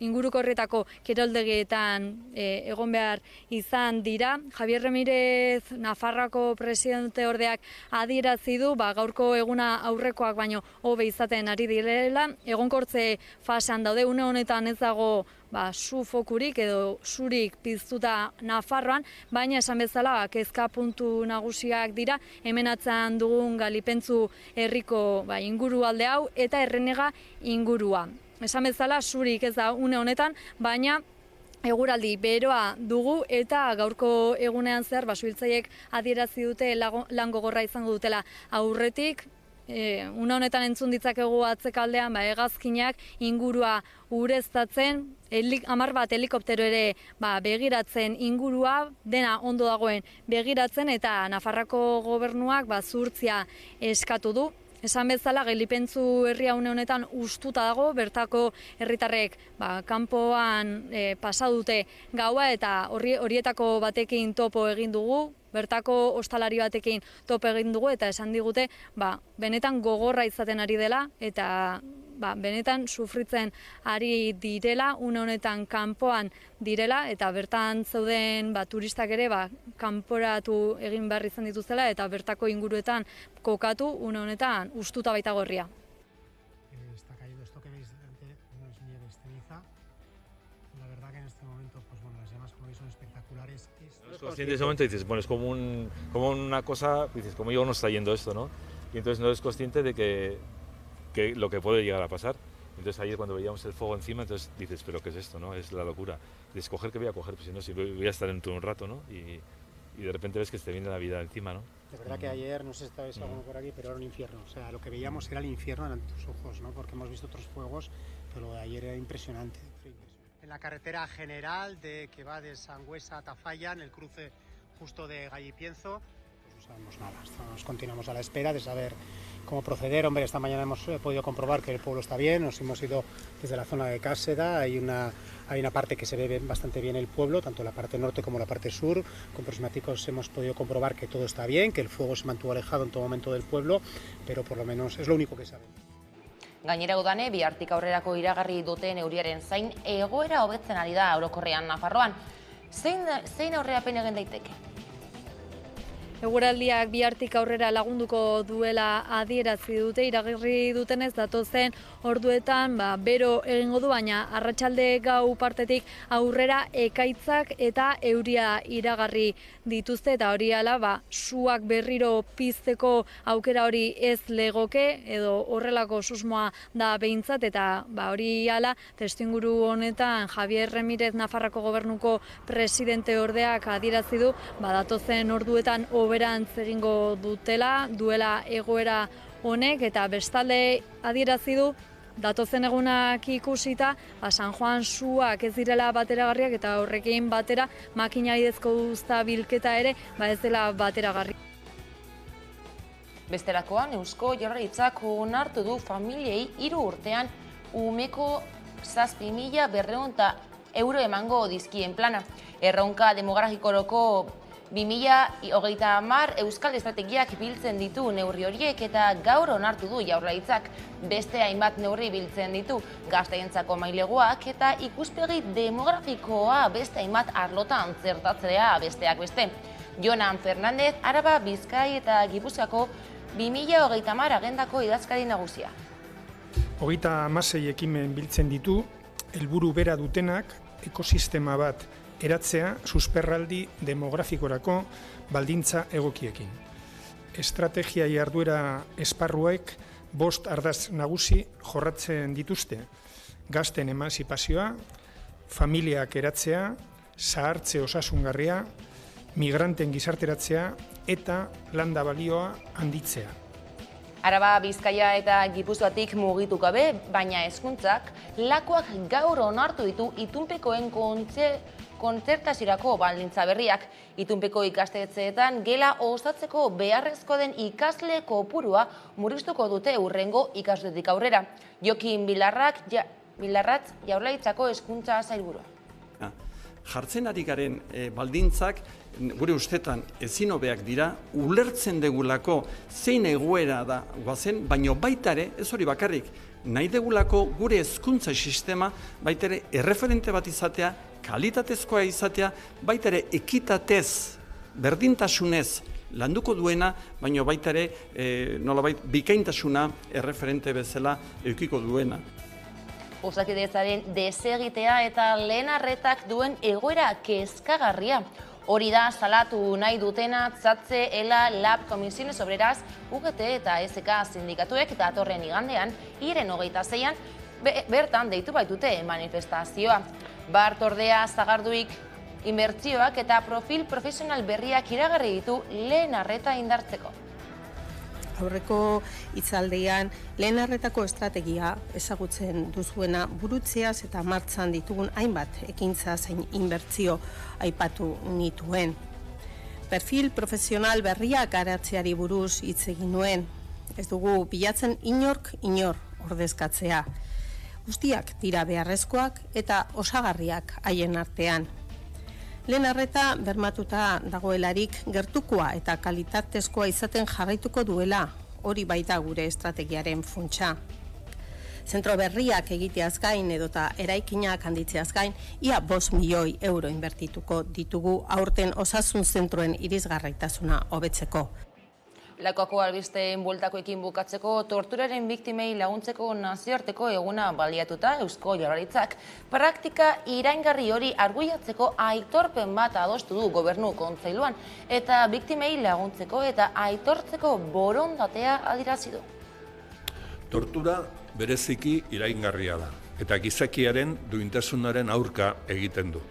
inguruko horretako kiroldegietan egon behar izan dira. Javier Ramírez Nafarroako presidente ordeak adierazi du gaurko eguna aurrekoak baino hobe izaten ari direla. Egonkortze fasean daude, une honetan ez dago su fokurik edo zurik piztuta Nafarroan, baina esan bezala kezka puntu nagusiak dira hemen atzean dugun Galipentzu herriko ingurualde hau eta Errenega ingurua. Esan bezala zurik ez da une honetan, baina eguraldi beroa dugu eta gaurko egunean zer suhiltzaileek adierazi dute lan gogorra izango dutela aurretik. Une honetan entzun ditzakegu atzekaldean hegazkinak ingurua ureztatzen, 10 bat helikoptero ere begiratzen ingurua, dena ondo dagoen begiratzen eta Nafarroako gobernuak zuhurtzia eskatu du. Esan bezala, Galipentzu herria une honetan hustuta dago, bertako herritarrek kanpoan pasa dute gaua eta horietako batekin topo egin dugu, bertako ostalari batekin topo egin dugu eta esan digute benetan gogorra izaten ari dela eta benetan sufritzen ari direla, une honetan kanpoan direla eta bertan zeuden turistak ere kanporatu egin behar izan dituzela eta bertako inguruetan kokatu, une honetan hustuta baita gorria. Está cayendo esto que veis delante, no es nieve, es ceniza. La verdad que en este momento, las llamas como veis son espectaculares. En ese momento dices, es como una cosa, dices, ¿cómo no está yendo esto, no? Y entonces no eres consciente de que lo que puede llegar a pasar. Entonces ayer cuando veíamos el fuego encima, entonces dices, ¿pero qué es esto, no? Es la locura. Dices, ¿coger qué voy a coger? Pues si no, si voy a estar dentro de un rato, ¿no? Y de repente ves que te viene la vida encima, ¿no? De verdad que ayer, no sé si estabais alguno por aquí, pero era un infierno. O sea, lo que veíamos era el infierno ante tus ojos, ¿no? Porque hemos visto otros fuegos, pero lo de ayer era impresionante. En la carretera general que va de Sangüesa a Tafalla, en el cruce justo de Gallipienzo, no sabemos nada. Continuamos a la espera de saber cómo proceder. Hombre, esta mañana hemos podido comprobar que el pueblo está bien, nos hemos ido desde la zona de Cáseda, hay una parte que se ve bastante bien el pueblo, tanto la parte norte como la parte sur. Con prismáticos hemos podido comprobar que todo está bien, que el fuego se mantuvo alejado en todo momento del pueblo, pero por lo menos es lo único que sabemos. Gainera udane, bihartik aurrerako iragarri duten euriaren zain egoera hobetzen ari da orokorrean Nafarroan. Zein aurrerapen egin daiteke? Eguraldiak bihartik aurrera lagunduko duela adierazi dute, iragarri dutenez datozen orduetan bero egingo du, baina arratsalde gau partetik aurrera ekaitzak eta euria iragarri dituzte eta hori hala suak berriro pizteko aukera hori ez legoke edo horrelako susmoa da behintzat eta hori hala testuinguru honetan Javier Ramírez Nafarroako gobernuko presidente ordeak adierazi du datozen orduetan hoberantz egingo duela egoera honek eta bestalde adierazi du datozen egunak ikusita San Juan suak ez direla bateragarriak eta horrekin batera makina bidezko uzta bilketa ere ez dela bateragarri. Bestelakoan, Eusko Jaurlaritzak onartu du familiei 3 urtean umeko 7.200 euro emango dizkien plana. Erronka demografikorako 2030 Euskal Estrategiak biltzen ditu neurri horiek eta gaur onartu du Jaurlaritzak beste hainbat neurri biltzen ditu gazteentzako maileguak eta ikuspegi demografikoa beste hainbat arlotan txertatzea besteak beste. Jonan Fernandez, Araba, Bizkai eta Gipuzkoako 2030 agendako idazkari nagusia. 36 ekimen biltzen ditu, helburu bera dutenak ekosistema bat eratzea susperraldi demografikorako baldintza egokiekin. Estrategia jarduera esparruek 5 ardatz nagusi jorratzen dituzte. Gazten emantzipazioa, familiak eratzea, zahartze osasungarria, migranten gizarteratzea eta landa balioa handitzea. Araba, Bizkaia eta Gipuzkoatik mugitu gabe, baina hezkuntzak lakoak gaur onartu ditu itunpekoen kontzertazirako baldintza berriak. Itunpeko ikastetxeetan gela osatzeko beharrezko den ikasle kopurua murriztuko dute hurrengo ikasletik aurrera. Jokin Bildarratz Jaurlaritzako hezkuntza sailburua. Jartzen ari garen baldintzak gure ustetan ezin hobeak dira, ulertzen degulako zein egoera da guazen, baino baita ere, ez hori bakarrik, nahi degulako gure hezkuntza sistema baitere erreferente bat izatea, kalitatezkoa izatea, baitere ekitatez, berdintasunez landuko duena, baina baitere nolabait bikaintasuna erreferente bezala edukiko duena. Osakidetzaren desegitea eta lehen arretak duen egoera kezkagarria. Hori da salatu nahi dutena Tzatze, ELA, LAB, Comisiones Obreras, UGT eta SK sindikatuek eta datorren igandean, hiren 26an, bertan deitu baitute manifestazioa. Bart ordea Zagarduik inbertsioak eta profil profesional berriak iragarri ditu lehen arreta indartzeko. Aurreko hitzaldian lehen arretako estrategia ezagutzen duzuena burutzeaz eta martxan ditugun hainbat ekintza zein inbertsio aipatu nituen. Perfil profesional berriak garatzeari buruz hitz egin nuen. Ez dugu bilatzen inor ordezkatzea. Guztiak dira beharrezkoak eta osagarriak haien artean. Lehen arreta bermatuta dagoelarik gertukoa eta kalitatezkoa izaten jarraituko duela, hori baita gure estrategiaren funtsa. Zentro berriak egiteaz gain edota eraikinak handitzeaz gain, ia 5 milioi euro inbertituko ditugu aurten osasun zentroen irisgarritasuna hobetzeko. Lakoako albisteen bueltakoekin bukatzeko, torturaren biktimei laguntzeko nazioarteko eguna baliatuta Eusko Jaurlaritzak praktika iraingarri hori arbuiatzeko aitorpen bat adostu du Gobernu Kontseiluan eta biktimei laguntzeko eta aitortzeko borondatea adierazi du. Tortura bereziki iraingarria da eta gizakiaren duintasunaren aurka egiten du.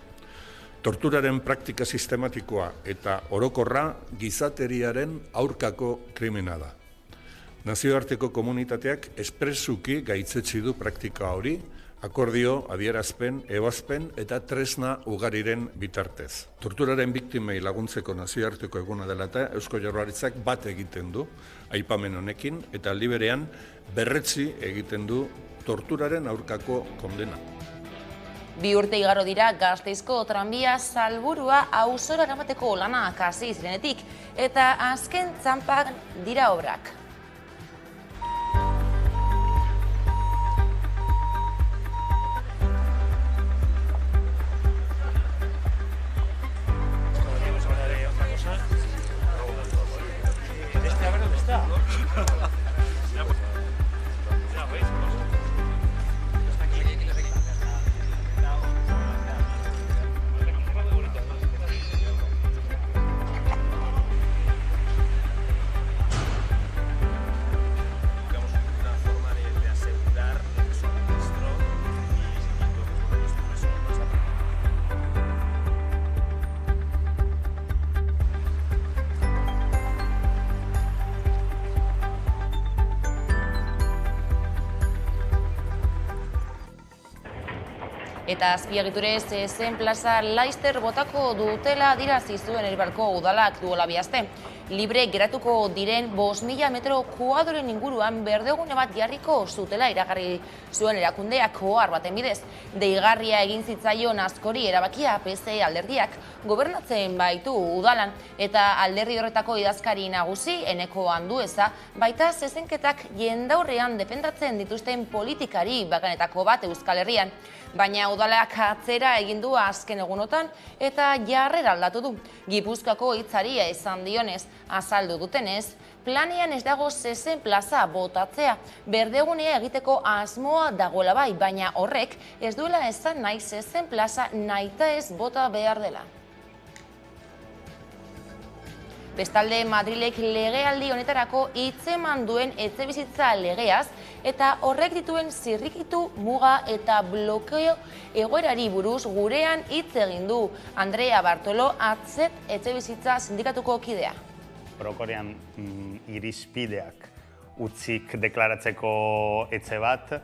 Torturaren praktika sistematikoa eta orokorra gizateriaren aurkako krimena da. Nazioarteko komunitateak espresuki gaitzetsi du praktika hori, akordio, adierazpen, ebazpen eta tresna ugariren bitartez. Torturaren biktimei laguntzeko nazioarteko eguna dela eta Eusko Jaurlaritzak bat egiten du aipamen honekin eta aldi berean berretsi egiten du torturaren aurkako kondena. 2 urte igaro dira Gasteizko tranbia Salburua auzora eramateko lanak hasi zirenetik eta azken txanpan dira obrak. Eta azpiegiturez zen plaza Laister botako dutela adierazi zuen Eibarko udalak duela 2 aste. Libre geratuko diren 5.000 metro kuadroren inguruan berdegune bat jarriko zutela iragarri zuen erakundeak ohar baten bidez. Deigarria egin zitzaion askori erabakia PSE alderdiak gobernatzen baitu udalan eta alderdi horretako idazkari nagusi Eneko Andueza baita zezenketak jendaurrean defendatzen dituzten politikari bakanetako bat Euskal Herrian. Baina udalak atzera egin du azken egunotan eta jarrera aldatu du. Gipuzkoako hitzaria izan dionez, azaldu dutenez, planean ez dago zezen plaza botatzea. Berdegunea egiteko asmoa dagoela bai, baina horrek ez duela esan nahi zezen plaza nahita ez bota behar dela. Bestalde, Madrilek legealdi honetarako hitzeman duen etxebizitza legeaz eta horrek dituen zirrikitu, muga eta blokeo egoerari buruz gurean hitz egin du Andrea Bartolo Atzet etxebizitza sindikatuko kidea. Orokorrean irizpideak utzik deklaratzeko etxe bat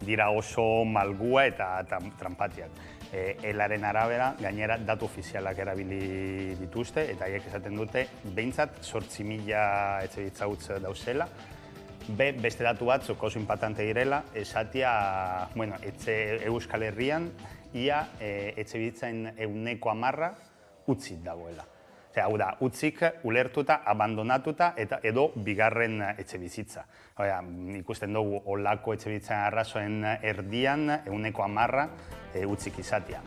dira oso malgua eta tranpatiak. Elaren arabera, gainera datu ofizialak erabili dituzte eta haiek esaten dute behintzat 8.000 etxebizitza utz dauzela. Beste datu batzuk oso inpatante direla, esatia, Euskal Herrian ia etxebizitzaen 10% utzit dagoela. Hau da, utzik, ulertuta, abandonatuta eta edo bigarren etxe bizitza. Ikusten dugu olako etxe bizitzaren arrazoen erdian 10% utzik izatea.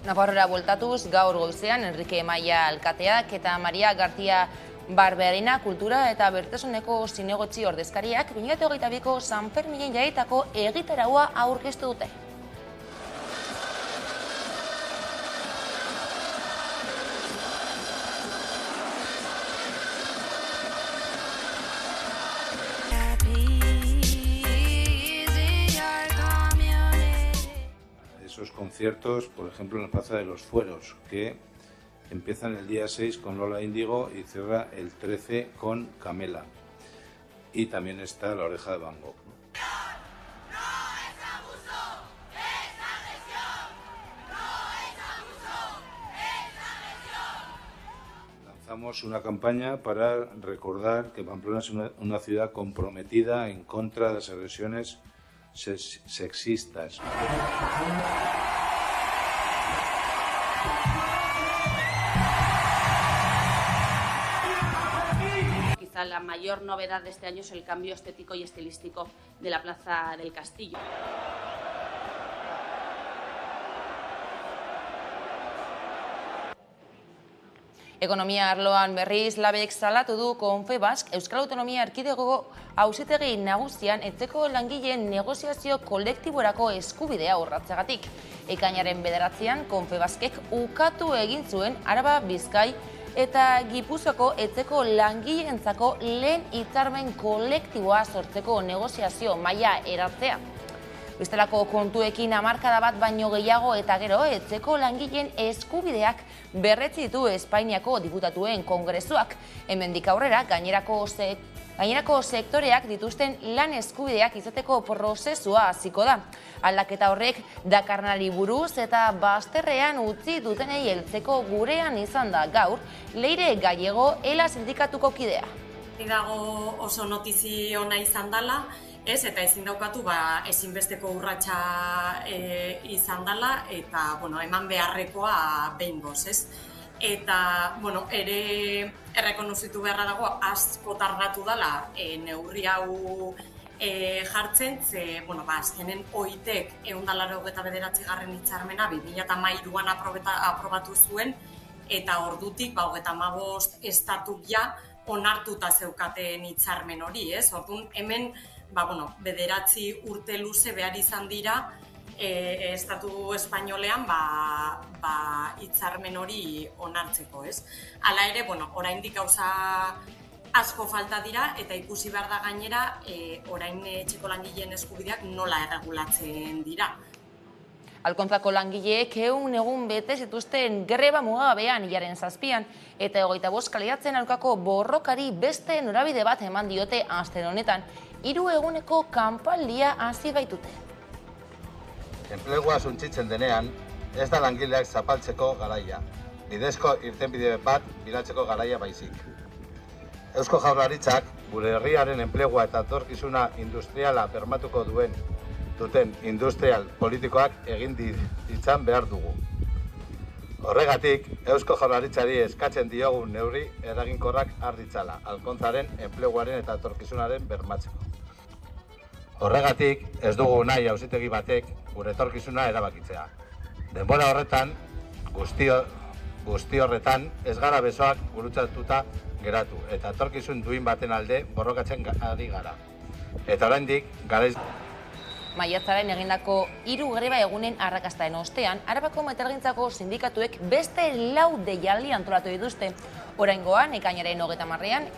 Nafarroara bueltatuz, gaur goizean Enrique Maia alkateak eta Maria García Barberena kultura eta bertasuneko zinegotzi ordezkariak 2022ko San Ferminen jaitako egitaraua aurkeztu dute. Esos conciertos, por ejemplo, en la Plaza de los Fueros, que empiezan el día 6 con Lola Índigo y cierra el 13 con Camela. Y también está La Oreja de Van Gogh. Lanzamos una campaña para recordar que Pamplona es una ciudad comprometida en contra de las agresiones sexistas. Quizá la mayor novedad de este año es el cambio estético y estilístico de la Plaza del Castillo. Ekonomia arloan berriz labek salatu du Confebask Euskal Autonomia Erkidegoko auzitegi nagusian etxeko langileen negoziazio kolektiborako eskubidea urratzeagatik. Ekainaren 9an Confebaskek ukatu egin zuen Araba, Bizkai eta Gipuzkoako etxeko langileentzako lehen hitzarmen kolektiboa sortzeko negoziazio maila eratzea. Bestelako kontuekin hamarkada bat baino gehiago eta gero etxeko langileen eskubideak berretsi ditu Espainiako diputatuen kongresuak. Hemendik aurrera gainerako sektoreak dituzten lan eskubideak izateko prozesua hasiko da. Aldaketa horrek dakarnari buruz eta bazterrean utzi dutenei heltzeko gurean izan da gaur Leire Gallego ELA sindikatuko kidea. Dago oso notizi ona izan dela, eta ezin daukatu ezinbesteko urratsa izan dela eta eman beharrekoa behingoz, ez? Eta, ere errekonozitu beharra dago asko tardatu dela neurri hau jartzen, ze, azkenen OITek 189. hitzarmena 2013an aprobatu zuen eta ordutik 35 estatuk ja onartuta zeukaten hitzarmen hori, ez? Orduan hemen 9 urte luze behar izan dira estatu espainolean hitzarmen hori onartzeko, ez? Hala ere, oraindik gauza asko falta dira eta ikusi behar da gainera orain etxeko langileen eskubideak nola erregulatzen dira. Alkontzako langileek 100 egun bete zituzten greba mugagabean hilaren 7an eta 25 kaleatzen aurkako borrokari beste norabide bat eman diote aste honetan. 3 eguneko kanpaldia hasi baitute. Enplegua suntsitzen denean, ez da langileak zapaltzeko garaia. Bidezko irtenbide bat bilatzeko garaia baizik. Eusko Jaurlaritzak gure herriaren enplegua eta etorkizuna industriala bermatuko duten industrial politikoak egin ditzan behar dugu. Horregatik, Eusko Jaurlaritzari eskatzen diogun neurri eraginkorrak har ditzala, alkontzaren enpleguaren eta etorkizunaren bermatzeko. Horregatik, ez dugu nahi auzitegi batek gure etorkizuna erabakitzea. Denbora horretan, guzti horretan, ez gara besoak gurutzatuta geratu, eta etorkizun duin baten alde borrokatzen ari gara. Eta oraindik, garaiz... Maiatzaren egindako 3 greba egunen arrakastaen ostean, Arabako metalgintzako sindikatuek beste 4 deialdi antolatu dituzte. Oraingoan, ekainaren 30an,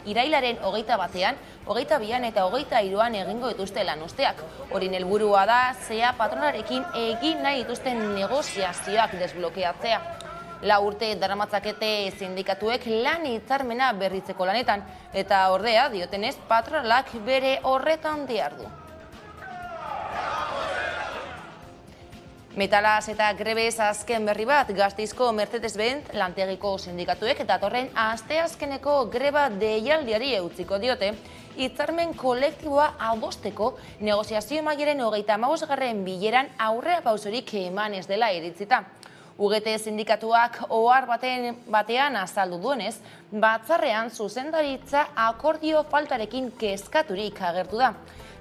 irailaren 21an, 22an eta 23an egingo dituzte lanuzteak. Horin helburua da, SEA patronarekin egin nahi dituzten negoziazioak desblokeatzea. 4 urte daramatzakete sindikatuek lan hitzarmena berritzeko lanetan, eta ordea, diotenez, patronalak bere horretan dihardu. Metalaz eta grebez azken berri bat, Gasteizko Mercedes-Benz lantegiko sindikatuek eta datorren asteazkeneko greba deialdiari eutziko diote, hitzarmen kolektiboa adosteko negoziazio mailaren 35. bileran aurrera pausorik eman ez dela iritzita. UGT sindikatuak ohar batean azaldu duenez, batzarrean zuzendaritza akordio faltarekin kezkaturik agertu da.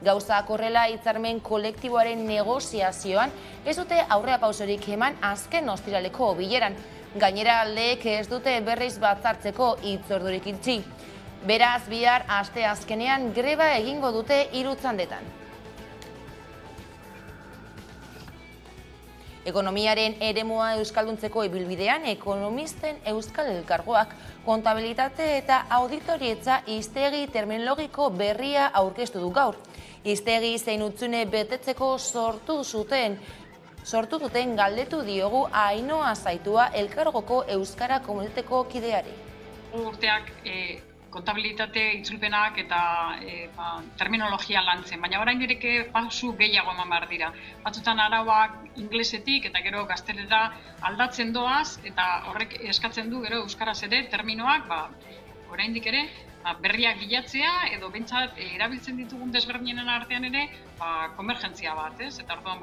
Gauzak horrela hitzarmen kolektiboaren negoziazioan ez dute aurrerapausorik eman azken ostiraleko bileran. Gainera aldeek ez dute berriz batzartzeko hitzordurik itxi. Beraz, bihar asteazkenean greba egingo dute 3 txandetan. Ekonomiaren eremua euskalduntzeko ibilbidean, ekonomisten euskal elkargoak kontabilitate eta auditorietza hiztegi terminologiko berria aurkeztu du gaur. Hiztegi zein hutsune betetzeko sortu duten galdetu diogu Ainhoa Zaitua elkargoko euskara komunitateko kideari. Urteak kontabilitate itzulpenak eta terminologia lantzen, baina orain direke pasu gehiago eman behar dira. Batzutan arauak inglesetik eta gero gaztelera aldatzen doaz, eta horrek eskatzen du gero euskaraz ere terminoak oraindik ere berriak bilatzea edo bentsat erabiltzen ditugun desberdinen artean ere konvergentzia bat, ez? Eta orduan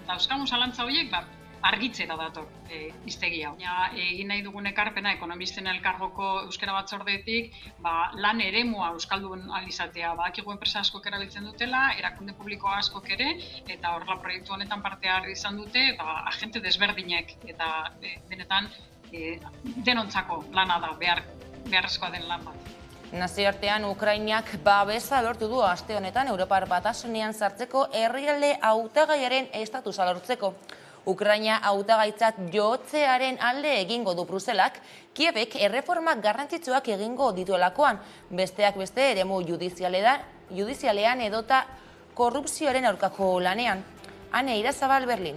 dauzkagun zalantza horiek argitzera dator hiztegia. Egin nahi dugun ekarpena ekonomisten elkargoko euskara batzordetik lan eremua euskaldun alizatea. Badakigu enpresa askok erabiltzen dutela, erakunde publiko askok ere, eta horrela proiektu honetan parte izan dute agente desberdinek, eta benetan denontzako lana da, beharrezkoa den lan bat. Nazioartean Ukrainak babesa lortu du aste honetan Europar Batasunean sartzeko herrialde hautagaiaren estatusa lortzeko. Ukraina hautagaitzat jotzearen alde egingo du Bruselak, Kievek erreformak garrantzitsuak egingo dituelakoan, besteak beste eremu judizialean edota korrupzioaren aurkako lanean. Ane Irazabal, Berlin.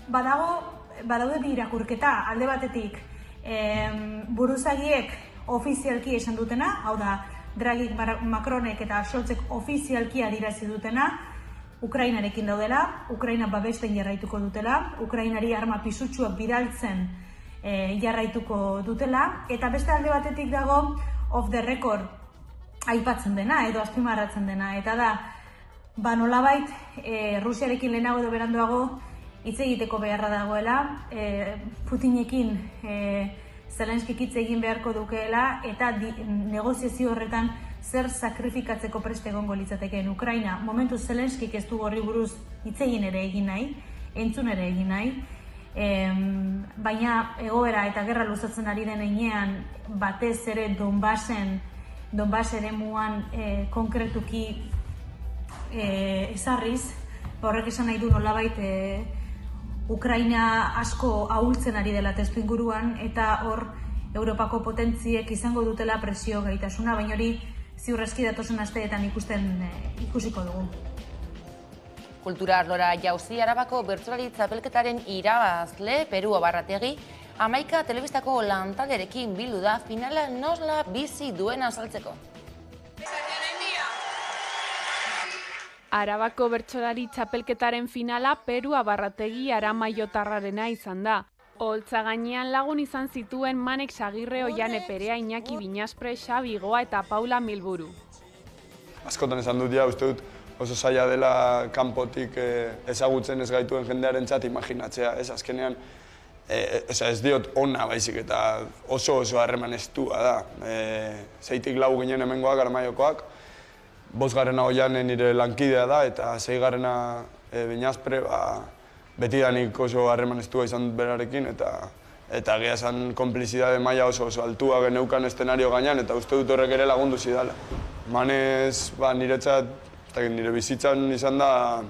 Badaude bi irakurketa alde batetik buruzagiek ofizialki esan dutena, hau da Draghi, Macronek eta Scholzek ofizialki adierazi dutena, Ukrainarekin daudela, Ukraina babesten jarraituko dutela, Ukrainari arma pisutsuak bidaltzen jarraituko dutela, eta beste alde batetik dago off the record aipatzen dena edo azpimarratzen dena, eta da nolabait Rusiarekin lehenago edo beranduago hitz egiteko beharra dagoela, Putinekin Zelenskik hitz egin beharko dukeela, eta negoziazio horretan zer sakrifikatzeko preste egongo litzatekeen Ukraina. Momentu Zelenskik ez du horri buruz hitz egin ere egin nahi, entzun ere egin nahi, baina egoera eta gerra luzatzen ari den heinean batez ere Donbass eremuan konkretuki ezarriz, horrek esan nahi du nolabait Ukraina asko ahultzen ari dela testuinguruan, eta hor Europako potentziek izango dutela presio gaitasuna, baina hori ziurrezki datozen asteetan ikusiko dugu. Kultura arlora jauzi Arabako bertsolari txapelketaren irabazle Peru Abarrategi, Hamaika telebistako lantalderekin bildu da finala nola bizi duen azaltzeko. Arabako bertsolari txapelketaren finala Peru Abarrategi Aramaiotarrarena izan da. Oholtza gainean lagun izan zituen Manek Sagirre, Oiane Perea, Iñaki Binaspre, Xabi Goa eta Paula Milburu. Askotan esan dut uste dut oso zaila dela kanpotik ezagutzen ez gaituen jendearen txat imaginatzea, ez azkenean ez diot ona baizik eta oso harreman estua da. 6tik 4 ginen hemengoak Aramaiokoak, 5. Oiane nire lankidea da eta 6. Binaspre betidanik oso harreman estua izan berarekin eta egia esan konplizidade maila oso altua geneukan eszenario gainean eta uste dut horrek ere lagundu zidala. Manez niretzat, nire bizitzan izan da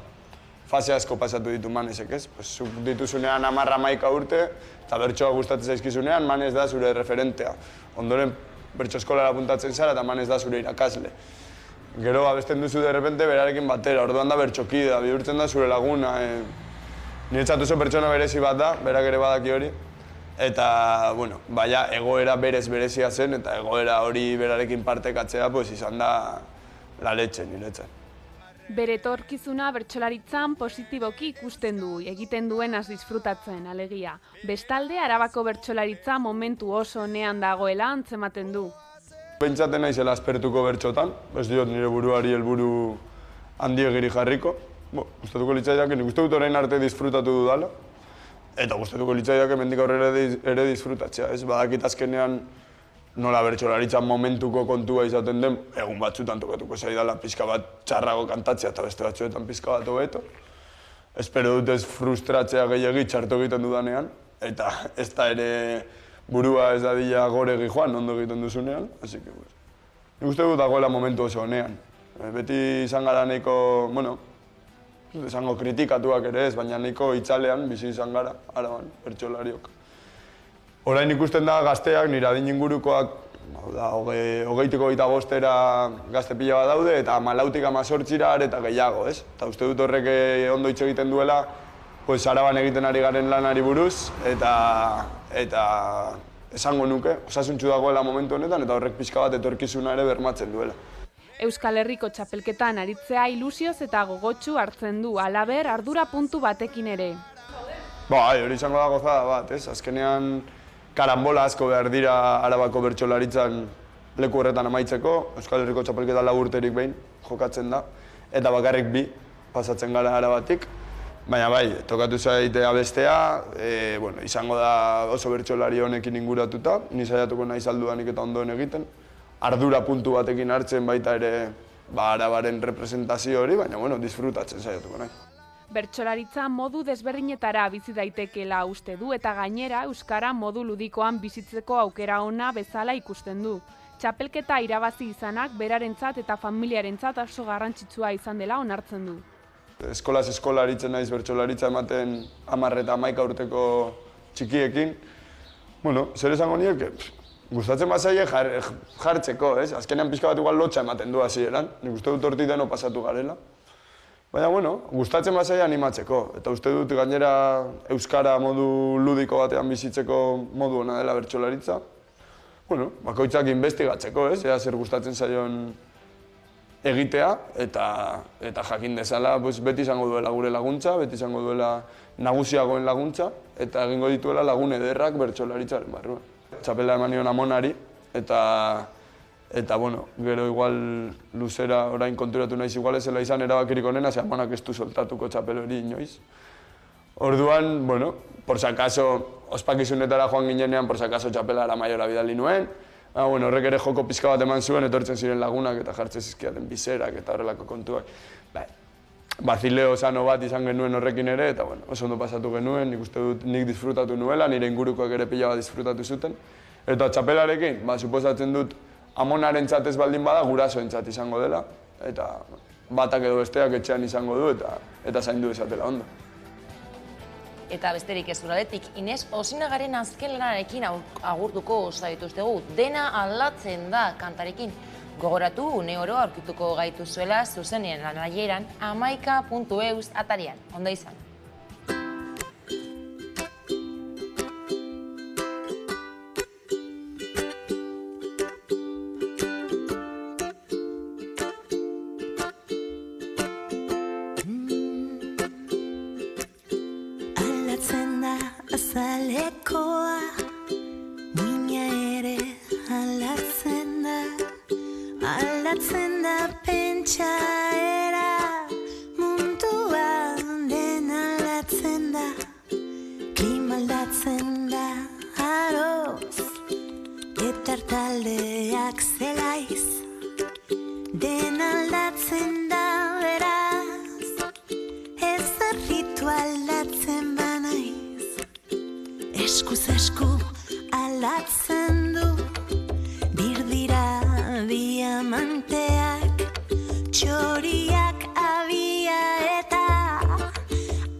fase asko pasatu ditu Manezek, ez? Zuk dituzunean 10-11 urte eta bertsoa gustatzen zaizkizunean, Manez da zure referentea. Ondoren bertso eskolara apuntatzen zara eta Manez da zure irakasle. Gero abesten duzu derrepente berarekin batera, orduan da bertxokidea, bihurtzen da zure laguna. Niretzat oso pertsona berezi bat da, berak ere badaki hori. Eta, baina egoera berezia zen eta egoera hori berarekin partekatzea izan da la leche niretzat. Bere etorkizuna bertsolaritzan positiboki ikusten du, egiten duenaz disfrutatzen, alegia. Bestalde, Arabako bertsolaritza momentu oso onean dagoela antzematen du. Pentsaten naizela aspertuko bertsotan, ez diot nire buruari helburu handiegiri jarriko. Gustatuko litzaidak, nik uste dut orain arte disfrutatu dudala. Eta gustatuko litzaidak hemendik aurrera ere disfrutatzea, ez? Badakit azkenean nola bertsolaritzan momentuko kontua izaten den, egun batzutan tokatuko zaidala pixka bat txarrago kantatzea eta beste batzuetan pixka bat hobeto. Espero dut ez frustratzea gehiagi txarto egiten dudanean, eta ez da ere burua ez dadila goregi joan ondo egiten duzunean, así que, nik uste dut dagoela momentu oso honean. Beti izan gara nahiko, bueno, esango kritikatuak ere ez, baina nahiko itzalean bizi izan gara, Araban, bertsolariok. Orain ikusten da gazteak, nire adin ingurukoak, hogeitiko 25-era gazte pila bat daude, eta 14-tik 18-ra eta gehiago, ez? Eta uste dut horrek ondo hitz egiten duela, Araban egiten ari garen lanari buruz, eta esango nuke, osasuntsu dagoela momentu honetan, eta horrek pixka bat etorkizuna ere bermatzen duela. Euskal Herriko txapelketan aritzea ilusioz eta gogotsu hartzen du, halaber ardura puntu batekin ere. Hori izango da gozada bat, ez? Azkenean karambola asko behar dira Arabako bertsolaritzan leku horretan amaitzeko, Euskal Herriko txapelketan 4 urterik behin jokatzen da, eta bakarrik 2 pasatzen gara Arabatik. Baina bai, tokatu zaitea bestea, izango da oso bertsolari honekin inguratuta, ni saiatuko nahi saldudanik eta ondoen egiten. Ardura puntu batekin hartzen baita ere Arabaren representazio hori, baina disfrutatzen saiatuko nahi. Bertsolaritza modu desberdinetara bizi daitekeela uste du eta gainera euskara modu ludikoan bizitzeko aukera ona bezala ikusten du. Txapelketa irabazi izanak berarentzat eta familiarentzat oso garrantzitsua izan dela onartzen du. Eskolaz eskola aritzen naiz bertsolaritza ematen 10 eta 11 urteko txikiekin. Zer esango nieke? Gustatzen bazaie jartzeko, ez? Azkenean pixka bat igual lotxa ematen du hasieran. Nik uste dut hortik deno pasatu garela. Baina, gustatzen bazaie animatzeko. Eta uste dut gainera euskara modu ludiko batean bizitzeko modu ona dela bertsolaritza. Bakoitzak investigatzeko, ez? Ea zer gustatzen zaion egitea eta jakin dezala beti izango duela gure laguntza, beti izango duela nagusiagoen laguntza eta egingo dituela lagun ederrak bertsolaritzaren barruan. Txapela eman nion amonari eta gero igual luzera orain konturatu naiz igual ezela izan erabakirik onena, ze amonak ez du soltatuko txapel hori inoiz. Orduan, por si acaso, ospakizunetara joan ginenean, por si acaso txapela Aramaiora bidali nuen. Horrek ere joko pixka bat eman zuen, etortzen ziren lagunak eta jartzen zizkiaten bizerak eta horrelako kontuak. Bazileo sano bat izan genuen horrekin ere, eta oso ondo pasatu genuen, nik uste dut nik disfrutatu nuela, nire ingurukoak ere pila bat disfrutatu zuten. Eta txapelarekin, suposatzen dut amonaren txatez baldin bada, gurasoen txat izango dela, eta batak edo besteak etxean izango du eta zaindu esatela ondo. Eta besterik ez uraletik, Ines Osinagaren azken lanarekin agurtuko zaituztegu, dena aldatzen da kantarekin. Gogoratu, une oro aurkituko gaituzuela zuzenien lanaieran amaika.eus atarian. Ondo izan. Aldatzen da azalekoa, muina ere aldatzen da. Aldatzen da pentsaera, mundua den aldatzen da. Klima aldatzen da aroz, eta taldeak zelaiz. Den aldatzen da beraz, ez arritu aldatzen banaiz. Eskuz esku aldatzen du, dirdira diamanteak, txoriak abia eta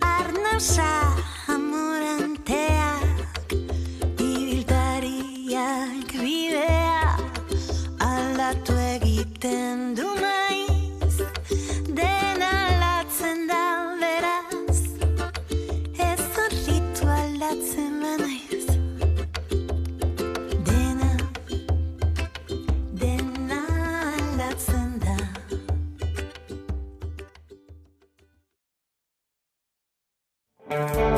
arnauza amoranteak, ibiltariak bidea aldatu egiten du maiz, dena aldatzen da beraz, ez horritu aldatzen banaiz. Thank you.